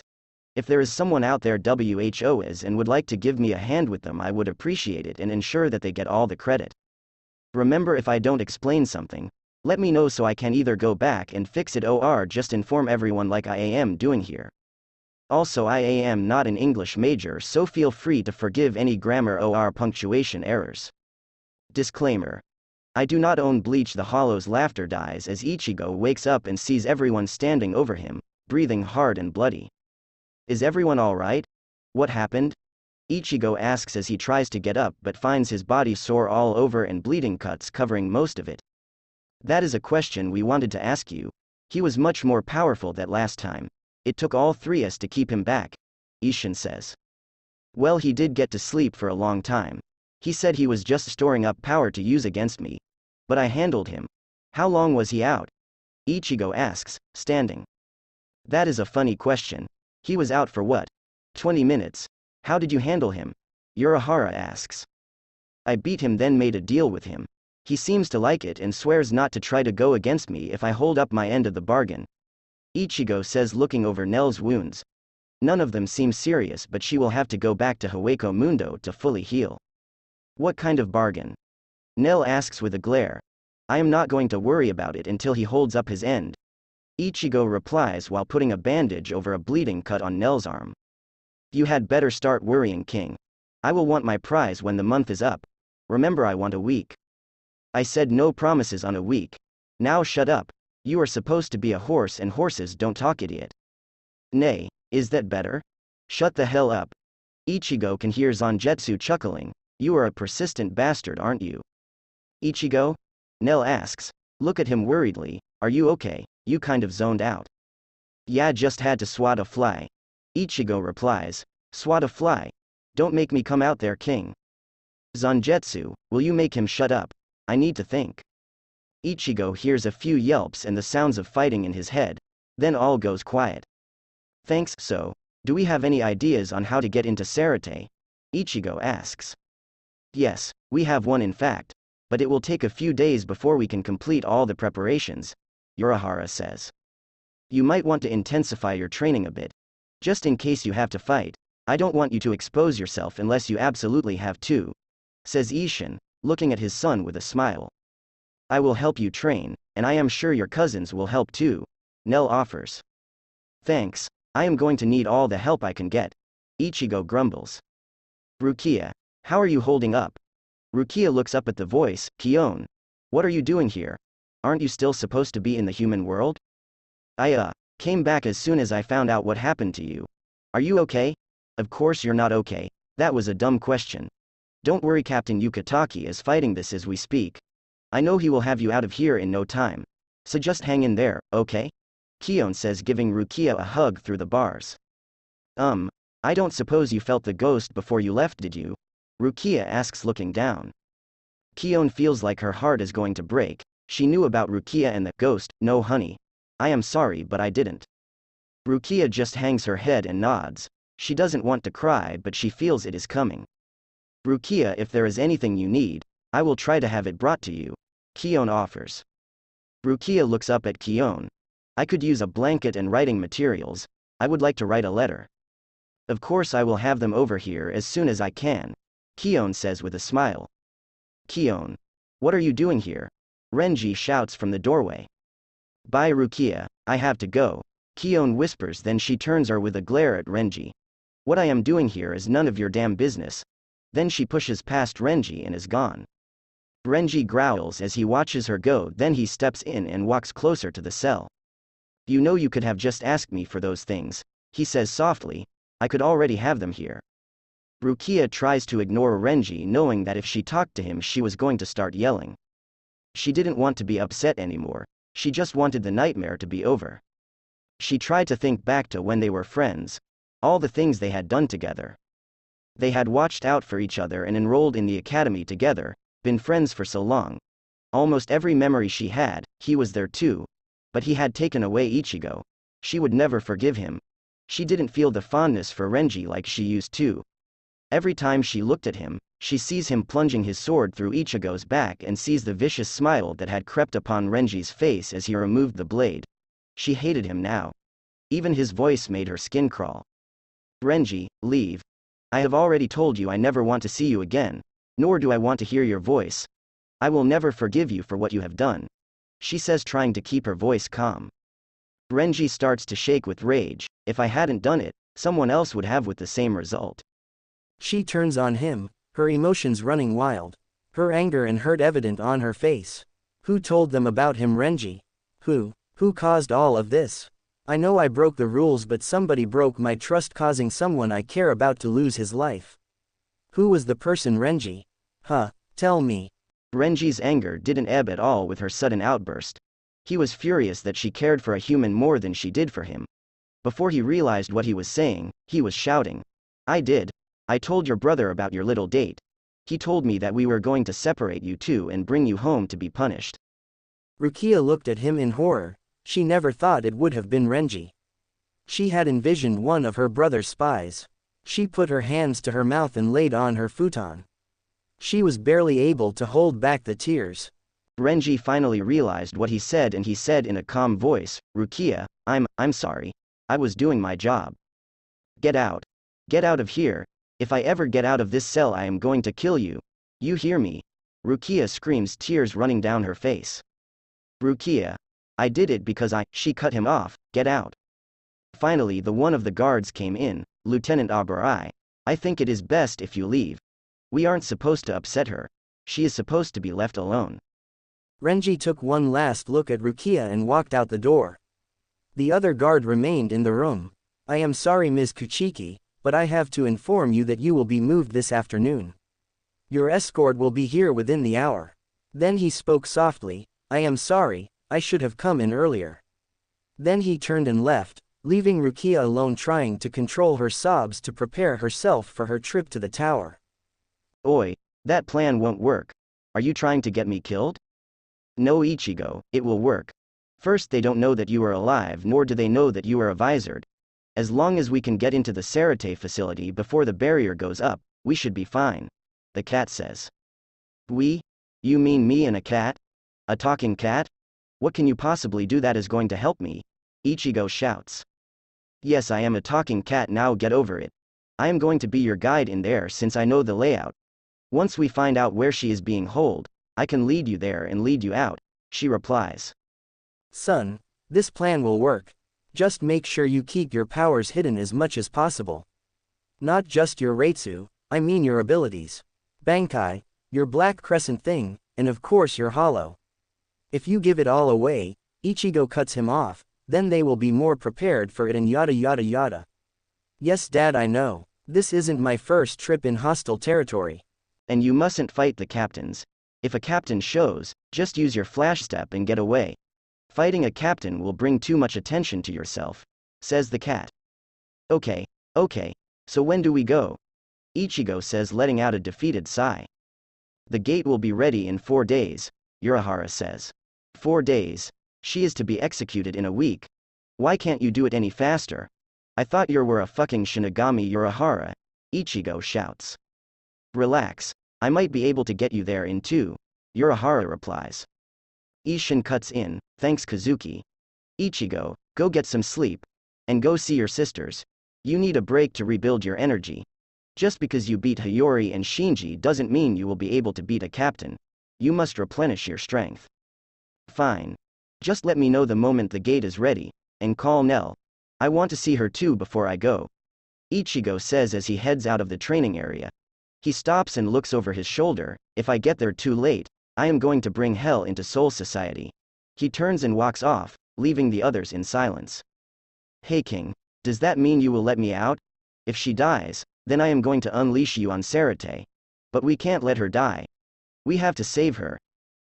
If there is someone out there who is and would like to give me a hand with them, I would appreciate it and ensure that they get all the credit. Remember, if I don't explain something, let me know so I can either go back and fix it or just inform everyone like I am doing here. Also, I am not an English major, so feel free to forgive any grammar or punctuation errors. Disclaimer. I do not own Bleach. The hollow's laughter dies as Ichigo wakes up and sees everyone standing over him, breathing hard and bloody. Is everyone alright? What happened? Ichigo asks as he tries to get up but finds his body sore all over and bleeding cuts covering most of it. That is a question we wanted to ask you. He was much more powerful that last time. It took all 3 of us to keep him back, Ishin says. Well, he did get to sleep for a long time. He said he was just storing up power to use against me. But I handled him. How long was he out? Ichigo asks, standing. That is a funny question. He was out for what? 20 minutes. How did you handle him? Urahara asks. I beat him, then made a deal with him. He seems to like it and swears not to try to go against me if I hold up my end of the bargain. Ichigo says, looking over Nell's wounds. None of them seem serious, but she will have to go back to Hueco Mundo to fully heal. What kind of bargain? Nell asks with a glare. I am not going to worry about it until he holds up his end. Ichigo replies while putting a bandage over a bleeding cut on Nell's arm. You had better start worrying, King. I will want my prize when the month is up. Remember, I want a week. I said no promises on a week. Now shut up. You are supposed to be a horse and horses don't talk, idiot. Nay, is that better? Shut the hell up. Ichigo can hear Zangetsu chuckling. You are a persistent bastard, aren't you? Ichigo? Nell asks. Look at him worriedly. Are you okay? You kind of zoned out. Yeah, just had to swat a fly. Ichigo replies. Swat a fly? Don't make me come out there, King. Zangetsu, will you make him shut up? I need to think. Ichigo hears a few yelps and the sounds of fighting in his head. Then all goes quiet. Thanks. So, do we have any ideas on how to get into Sarate? Ichigo asks. Yes, we have one in fact. But it will take a few days before we can complete all the preparations, Urahara says. You might want to intensify your training a bit. Just in case you have to fight. I don't want you to expose yourself unless you absolutely have to, says Ishin, looking at his son with a smile. I will help you train, and I am sure your cousins will help too, Nell offers. Thanks, I am going to need all the help I can get, Ichigo grumbles. Rukia, how are you holding up? Rukia looks up at the voice. Kion, what are you doing here? Aren't you still supposed to be in the human world? I came back as soon as I found out what happened to you. Are you okay? Of course you're not okay. That was a dumb question. Don't worry, Captain Yukataki is fighting this as we speak. I know he will have you out of here in no time. So just hang in there, okay? Kion says, giving Rukia a hug through the bars. I don't suppose you felt the ghost before you left, did you? Rukia asks, looking down. Kion feels like her heart is going to break. She knew about Rukia and the ghost. No, honey. I am sorry, but I didn't. Rukia just hangs her head and nods. She doesn't want to cry, but she feels it is coming. Rukia, if there is anything you need, I will try to have it brought to you, Kion offers. Rukia looks up at Kion. I could use a blanket and writing materials. I would like to write a letter. Of course, I will have them over here as soon as I can, Kion says with a smile. Kion. What are you doing here? Renji shouts from the doorway. Bye, Rukia, I have to go, Kion whispers, then she turns her with a glare at Renji. What I am doing here is none of your damn business. Then she pushes past Renji and is gone. Renji growls as he watches her go, then he steps in and walks closer to the cell. You know, you could have just asked me for those things, he says softly. I could already have them here. Rukia tries to ignore Renji, knowing that if she talked to him she was going to start yelling. She didn't want to be upset anymore, she just wanted the nightmare to be over. She tried to think back to when they were friends, all the things they had done together. They had watched out for each other and enrolled in the academy together, been friends for so long. Almost every memory she had, he was there too. But he had taken away Ichigo. She would never forgive him. She didn't feel the fondness for Renji like she used to. Every time she looked at him, she sees him plunging his sword through Ichigo's back and sees the vicious smile that had crept upon Renji's face as he removed the blade. She hated him now. Even his voice made her skin crawl. Renji, leave. I have already told you I never want to see you again, nor do I want to hear your voice. I will never forgive you for what you have done, she says, trying to keep her voice calm. Renji starts to shake with rage. If I hadn't done it, someone else would have, with the same result. She turns on him, her emotions running wild, her anger and hurt evident on her face. Who told them about him, Renji? Who caused all of this? I know I broke the rules, but somebody broke my trust, causing someone I care about to lose his life. Who was the person, Renji? Tell me. Renji's anger didn't ebb at all with her sudden outburst. He was furious that she cared for a human more than she did for him. Before he realized what he was saying, he was shouting. I did. I told your brother about your little date. He told me that we were going to separate you two and bring you home to be punished. Rukia looked at him in horror. She never thought it would have been Renji. She had envisioned one of her brother's spies. She put her hands to her mouth and laid on her futon. She was barely able to hold back the tears. Renji finally realized what he said, and he said in a calm voice, Rukia, I'm sorry. I was doing my job. Get out. Get out of here. If I ever get out of this cell, I am going to kill you. You hear me? Rukia screams, tears running down her face. Rukia. I did it because she cut him off. Get out. Finally, the one of the guards came in. Lieutenant Abarai. I think it is best if you leave. We aren't supposed to upset her. She is supposed to be left alone. Renji took one last look at Rukia and walked out the door. The other guard remained in the room. I am sorry, Ms. Kuchiki, but I have to inform you that you will be moved this afternoon. Your escort will be here within the hour. Then he spoke softly. I am sorry, I should have come in earlier. Then he turned and left, leaving Rukia alone, trying to control her sobs to prepare herself for her trip to the tower. Oi, that plan won't work. Are you trying to get me killed? No, Ichigo, it will work. First, they don't know that you are alive, nor do they know that you are a visored. As long as we can get into the Sarate facility before the barrier goes up, we should be fine. The cat says. We? You mean me and a cat? A talking cat? What can you possibly do that is going to help me? Ichigo shouts. Yes, I am a talking cat, now get over it. I am going to be your guide in there since I know the layout. Once we find out where she is being held, I can lead you there and lead you out, she replies. Son, this plan will work. Just make sure you keep your powers hidden as much as possible. Not just your Reitsu, I mean your abilities. Bankai, your black crescent thing, and of course your hollow. If you give it all away, Ichigo cuts him off, then they will be more prepared for it and yada yada yada. Yes, Dad, I know. This isn't my first trip in hostile territory. And you mustn't fight the captains. If a captain shows, just use your flash step and get away. Fighting a captain will bring too much attention to yourself, says the cat. Okay, okay, so when do we go? Ichigo says, letting out a defeated sigh. The gate will be ready in 4 days, Urahara says. 4 days? She is to be executed in a week. Why can't you do it any faster? I thought you were a fucking Shinigami, Urahara, Ichigo shouts. Relax, I might be able to get you there in 2, Urahara replies. Ishin cuts in, thanks Kazuki. Ichigo, go get some sleep. And go see your sisters. You need a break to rebuild your energy. Just because you beat Hiyori and Shinji doesn't mean you will be able to beat a captain. You must replenish your strength. Fine. Just let me know the moment the gate is ready, and call Nell. I want to see her too before I go. Ichigo says as he heads out of the training area. He stops and looks over his shoulder. If I get there too late, I am going to bring hell into Soul Society. He turns and walks off, leaving the others in silence. Hey King, does that mean you will let me out? If she dies, then I am going to unleash you on Sarate. But we can't let her die. We have to save her.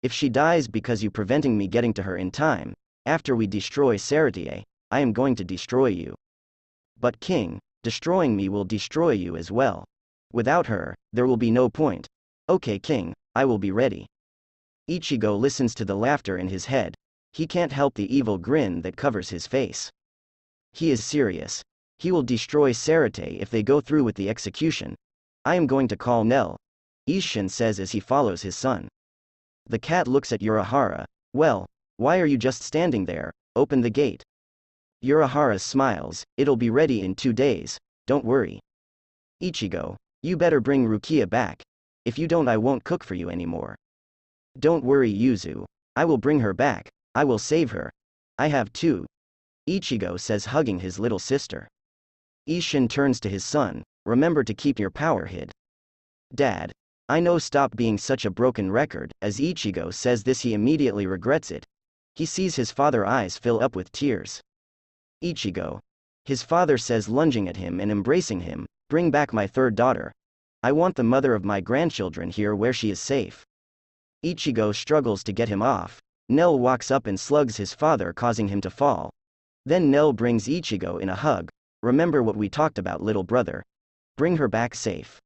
If she dies because you preventing me getting to her in time, after we destroy Sarate, I am going to destroy you. But King, destroying me will destroy you as well. Without her, there will be no point. Okay King, I will be ready. Ichigo listens to the laughter in his head. He can't help the evil grin that covers his face. He is serious. He will destroy Sarate if they go through with the execution. I am going to call Nell, Ishin says as he follows his son. The cat looks at Urahara. Well, why are you just standing there? Open the gate. Urahara smiles. It'll be ready in 2 days, don't worry. Ichigo, you better bring Rukia back. If you don't, I won't cook for you anymore. Don't worry Yuzu. I will bring her back. I will save her. I have to. Ichigo says, hugging his little sister. Ishin turns to his son. Remember to keep your power hid. Dad. I know, stop being such a broken record. As Ichigo says this, he immediately regrets it. He sees his father's eyes fill up with tears. Ichigo. His father says, lunging at him and embracing him, bring back my third daughter. I want the mother of my grandchildren here where she is safe. Ichigo struggles to get him off. Nell walks up and slugs his father, causing him to fall. Then Nell brings Ichigo in a hug. Remember what we talked about, little brother. Bring her back safe.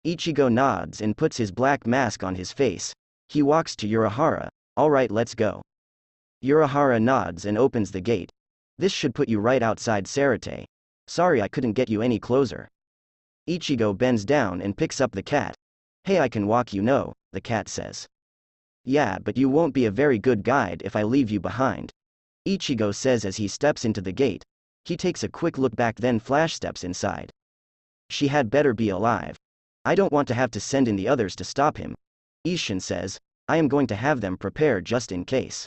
Ichigo nods and puts his black mask on his face. He walks to Urahara. Alright, let's go. Urahara nods and opens the gate. This should put you right outside Sarate. Sorry I couldn't get you any closer. Ichigo bends down and picks up the cat. Hey, I can walk, you know, the cat says. Yeah, but you won't be a very good guide if I leave you behind. Ichigo says as he steps into the gate. He takes a quick look back, then flash steps inside. She had better be alive. I don't want to have to send in the others to stop him. Ishin says, I am going to have them prepared just in case.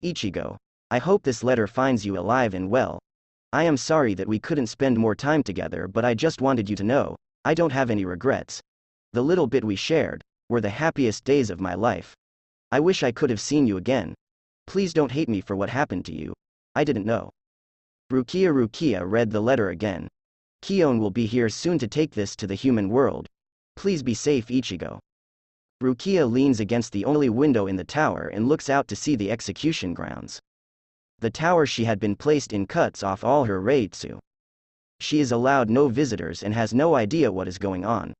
Ichigo. I hope this letter finds you alive and well. I am sorry that we couldn't spend more time together, but I just wanted you to know, I don't have any regrets. The little bit we shared were the happiest days of my life. I wish I could have seen you again. Please don't hate me for what happened to you. I didn't know. Rukia read the letter again. Kion will be here soon to take this to the human world. Please be safe, Ichigo. Rukia leans against the only window in the tower and looks out to see the execution grounds. The tower she had been placed in cuts off all her reitsu. She is allowed no visitors and has no idea what is going on.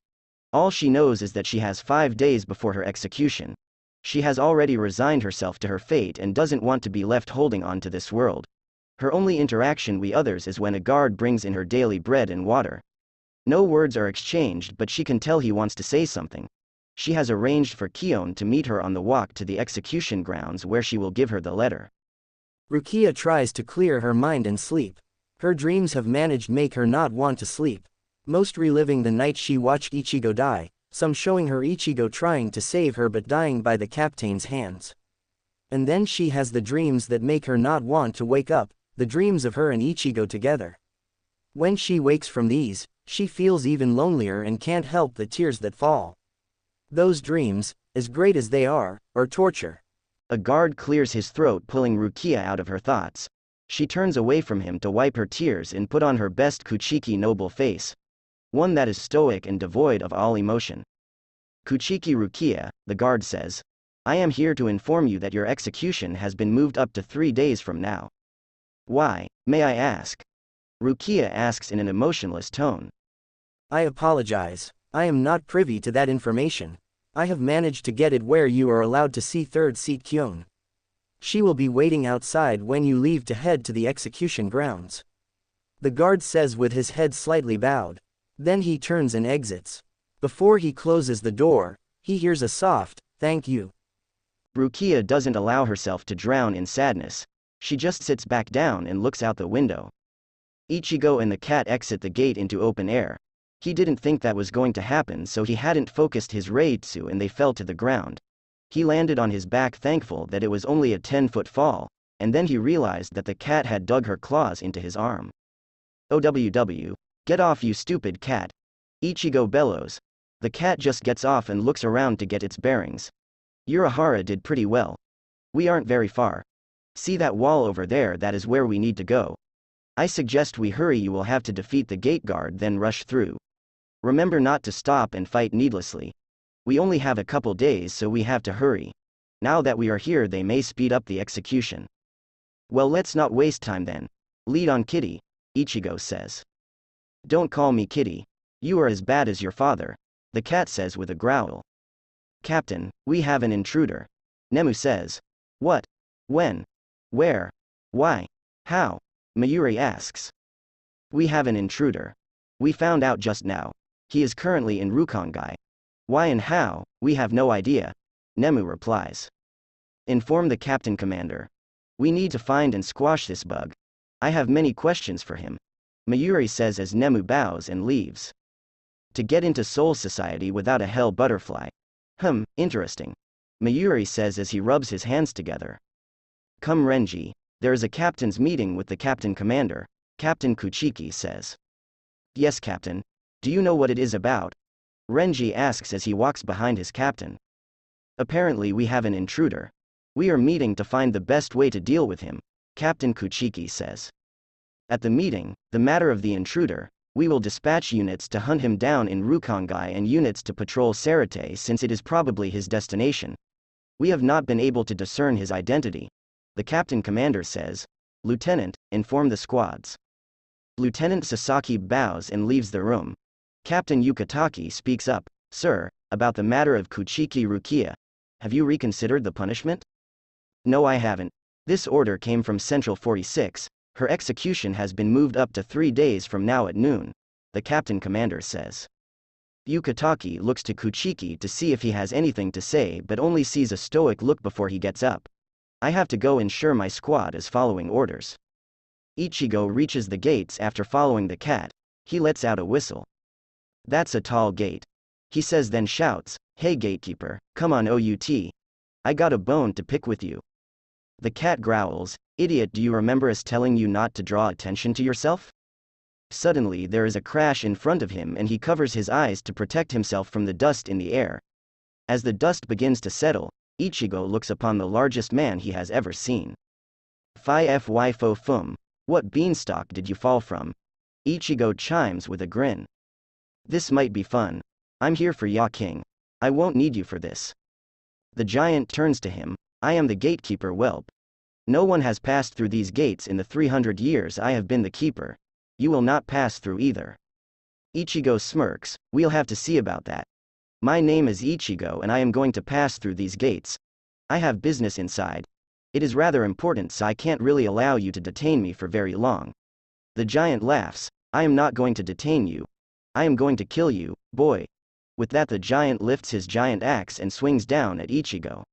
All she knows is that she has 5 days before her execution. She has already resigned herself to her fate and doesn't want to be left holding on to this world. Her only interaction with others is when a guard brings in her daily bread and water. No words are exchanged, but she can tell he wants to say something. She has arranged for Kion to meet her on the walk to the execution grounds where she will give her the letter. Rukia tries to clear her mind and sleep. Her dreams have managed make her not want to sleep. Most reliving the night she watched Ichigo die, some showing her Ichigo trying to save her but dying by the captain's hands. And then she has the dreams that make her not want to wake up, the dreams of her and Ichigo together. When she wakes from these, she feels even lonelier and can't help the tears that fall. Those dreams, as great as they are torture. A guard clears his throat, pulling Rukia out of her thoughts. She turns away from him to wipe her tears and put on her best Kuchiki noble face. One that is stoic and devoid of all emotion. Kuchiki Rukia, the guard says. I am here to inform you that your execution has been moved up to 3 days from now. Why, may I ask? Rukia asks in an emotionless tone. I apologize. I am not privy to that information. I have managed to get it where you are allowed to see third seat Kyun. She will be waiting outside when you leave to head to the execution grounds. The guard says with his head slightly bowed. Then he turns and exits. Before he closes the door, he hears a soft, "Thank you." Rukia doesn't allow herself to drown in sadness. She just sits back down and looks out the window. Ichigo and the cat exit the gate into open air. He didn't think that was going to happen, so he hadn't focused his Reitsu and they fell to the ground. He landed on his back, thankful that it was only a 10-foot fall, and then he realized that the cat had dug her claws into his arm. OWW. Get off, you stupid cat. Ichigo bellows. The cat just gets off and looks around to get its bearings. Urahara did pretty well. We aren't very far. See that wall over there? That is where we need to go. I suggest we hurry. You will have to defeat the gate guard, then rush through. Remember not to stop and fight needlessly. We only have a couple days, so we have to hurry. Now that we are here, they may speed up the execution. Well, let's not waste time then. Lead on, Kitty, Ichigo says. Don't call me Kitty. You are as bad as your father, the cat says with a growl. Captain, we have an intruder. Nemu says. What? When? Where? Why? How? Mayuri asks. We have an intruder. We found out just now. He is currently in Rukongai. Why and how, we have no idea. Nemu replies. Inform the captain, commander. We need to find and squash this bug. I have many questions for him. Mayuri says as Nemu bows and leaves. To get into Soul Society without a hell butterfly. Interesting. Mayuri says as he rubs his hands together. Come Renji, there is a captain's meeting with the captain commander, Captain Kuchiki says. Yes, captain. Do you know what it is about? Renji asks as he walks behind his captain. Apparently we have an intruder. We are meeting to find the best way to deal with him, Captain Kuchiki says. At the meeting, the matter of the intruder, we will dispatch units to hunt him down in Rukongai and units to patrol Sarate since it is probably his destination. We have not been able to discern his identity. The captain commander says. Lieutenant, inform the squads. Lieutenant Sasaki bows and leaves the room. Captain Yukataki speaks up. Sir, about the matter of Kuchiki Rukia. Have you reconsidered the punishment? No, I haven't. This order came from Central 46. Her execution has been moved up to 3 days from now at noon, the captain commander says. Yukataki looks to Kuchiki to see if he has anything to say, but only sees a stoic look before he gets up. I have to go ensure my squad is following orders. Ichigo reaches the gates after following the cat. He lets out a whistle. That's a tall gate. He says, then shouts, hey gatekeeper, come on OUT. I got a bone to pick with you. The cat growls, idiot, do you remember us telling you not to draw attention to yourself? Suddenly there is a crash in front of him and he covers his eyes to protect himself from the dust in the air. As the dust begins to settle, Ichigo looks upon the largest man he has ever seen. Phi fy fo fum. What beanstalk did you fall from? Ichigo chimes with a grin. This might be fun. I'm here for Ya King. I won't need you for this. The giant turns to him. I am the gatekeeper, whelp. No one has passed through these gates in the 300 years I have been the keeper. You will not pass through either. Ichigo smirks. We'll have to see about that. My name is Ichigo and I am going to pass through these gates. I have business inside. It is rather important, so I can't really allow you to detain me for very long. The giant laughs. I am not going to detain you. I am going to kill you, boy. With that the giant lifts his giant axe and swings down at Ichigo.